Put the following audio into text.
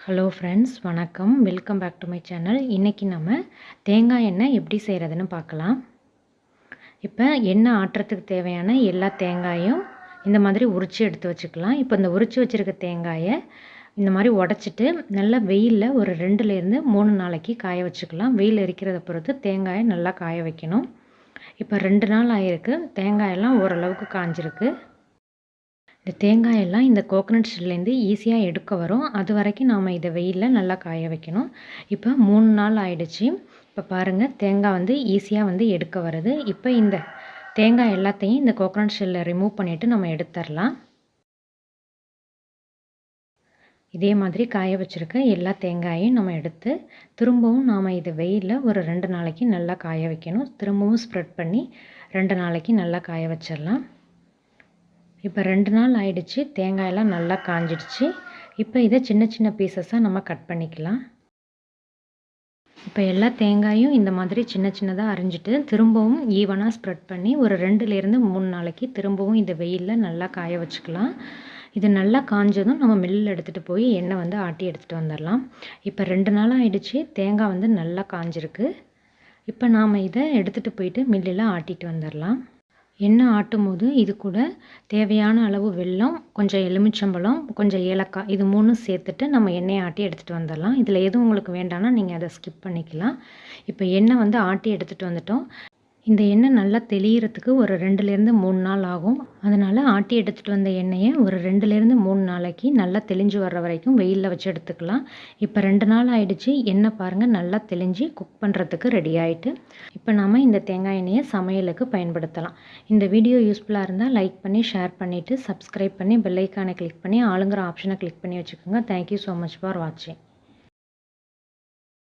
Hello friends, வணக்கம். Welcome back to my channel. இன்றைக்கி நம்ம தேங்காய் எண்ணெய் எப்படி செய்கிறதுன்னு பார்க்கலாம். இப்போ எண்ணெய் ஆட்டுறதுக்கு தேவையான எல்லா தேங்காயும் இந்த மாதிரி உரித்து எடுத்து வச்சுக்கலாம். இப்போ இந்த உரித்து வச்சுருக்க தேங்காயை இந்த மாதிரி உடச்சிட்டு நல்லா வெயிலில் ஒரு 2லேருந்து 3 நாளைக்கு காய வச்சுக்கலாம். வெயில் இருக்கிறத பொறுத்து தேங்காயை நல்லா காய வைக்கணும். இப்போ 2 நாள் ஆகிருக்கு. தேங்காயெல்லாம் ஓரளவுக்கு காஞ்சிருக்கு. இந்த தேங்காயெல்லாம் இந்த கோகனட் ஷெல்லேருந்து ஈஸியாக எடுக்க வரும். அது வரைக்கும் நாம் இதை வெயிலில் நல்லா காய வைக்கணும். இப்போ 3 நாள் ஆயிடுச்சு. இப்போ பாருங்கள், தேங்காய் ஈஸியாக எடுக்க வருது. இப்போ இந்த தேங்காய் எல்லாத்தையும் இந்த கோகனட் ஷெல்லை ரிமூவ் பண்ணிவிட்டு நம்ம எடுத்துடலாம். இதே மாதிரி காய வச்சுருக்க எல்லா தேங்காயையும் நம்ம எடுத்து திரும்பவும் நாம் இதை வெயிலில் ஒரு 2 நாளைக்கு நல்லா காய வைக்கணும். திரும்பவும் ஸ்ப்ரெட் பண்ணி 2 நாளைக்கு நல்லா காய வச்சிடலாம். இப்போ 2 நாள் ஆயிடுச்சு. தேங்காயெல்லாம் நல்லா காஞ்சிடுச்சு. இப்போ இதை சின்ன சின்ன பீசஸாக நம்ம கட் பண்ணிக்கலாம். இப்போ எல்லா தேங்காயும் இந்த மாதிரி சின்ன சின்னதாக அரிஞ்சிட்டு திரும்பவும் ஈவனாக ஸ்ப்ரெட் பண்ணி ஒரு 2லேருந்து 3 நாளைக்கு திரும்பவும் இந்த வெயிலில் நல்லா காய வச்சுக்கலாம். இது நல்லா காஞ்சதும் நம்ம மில்லில் எடுத்துகிட்டு போய் எண்ணெய் ஆட்டி எடுத்துகிட்டு வந்துடலாம். இப்போ 2 நாள் ஆயிடுச்சு. தேங்காய் நல்லா காஞ்சிருக்கு. இப்போ நாம் இதை எடுத்துகிட்டு போயிட்டு மில்லில் ஆட்டிட்டு வந்துடலாம். எண்ணெய் ஆட்டும் போது இது கூட தேவையான அளவு வெல்லம், கொஞ்சம் எலுமிச்சம்பழம், கொஞ்சம் ஏலக்காய், இது 3 சேர்த்துட்டு நம்ம எண்ணெயை ஆட்டி எடுத்துகிட்டு வந்துடலாம். இதில் எதுவும் உங்களுக்கு வேண்டாம்னா நீங்கள் அதை ஸ்கிப் பண்ணிக்கலாம். இப்போ எண்ணெய் ஆட்டி எடுத்துகிட்டு வந்துட்டோம். இந்த எண்ணெய் நல்லா தெளியறதுக்கு ஒரு 2லேருந்து 3 நாள் ஆகும். அதனால் ஆட்டி எடுத்துகிட்டு வந்த எண்ணெயை ஒரு 2லேருந்து 3 நாளைக்கு நல்லா தெளிஞ்சு வர்ற வரைக்கும் வெயிலில் வச்சு எடுத்துக்கலாம். இப்போ 2 நாள் ஆயிடுச்சு. எண்ணெய் பாருங்கள் நல்லா தெளிஞ்சு குக் பண்ணுறதுக்கு ரெடி ஆகிட்டு. இப்போ நாம் இந்த தேங்காய் எண்ணெயை சமையலுக்கு பயன்படுத்தலாம். இந்த வீடியோ யூஸ்ஃபுல்லாக இருந்தால் லைக் பண்ணி ஷேர் பண்ணிவிட்டு சப்ஸ்கிரைப் பண்ணி பெல் ஐக்கானை கிளிக் பண்ணி ஆளுங்கிற ஆப்ஷனை கிளிக் பண்ணி வச்சுக்கோங்க. தேங்க்யூ ஸோ மச் ஃபார் வாட்சிங்.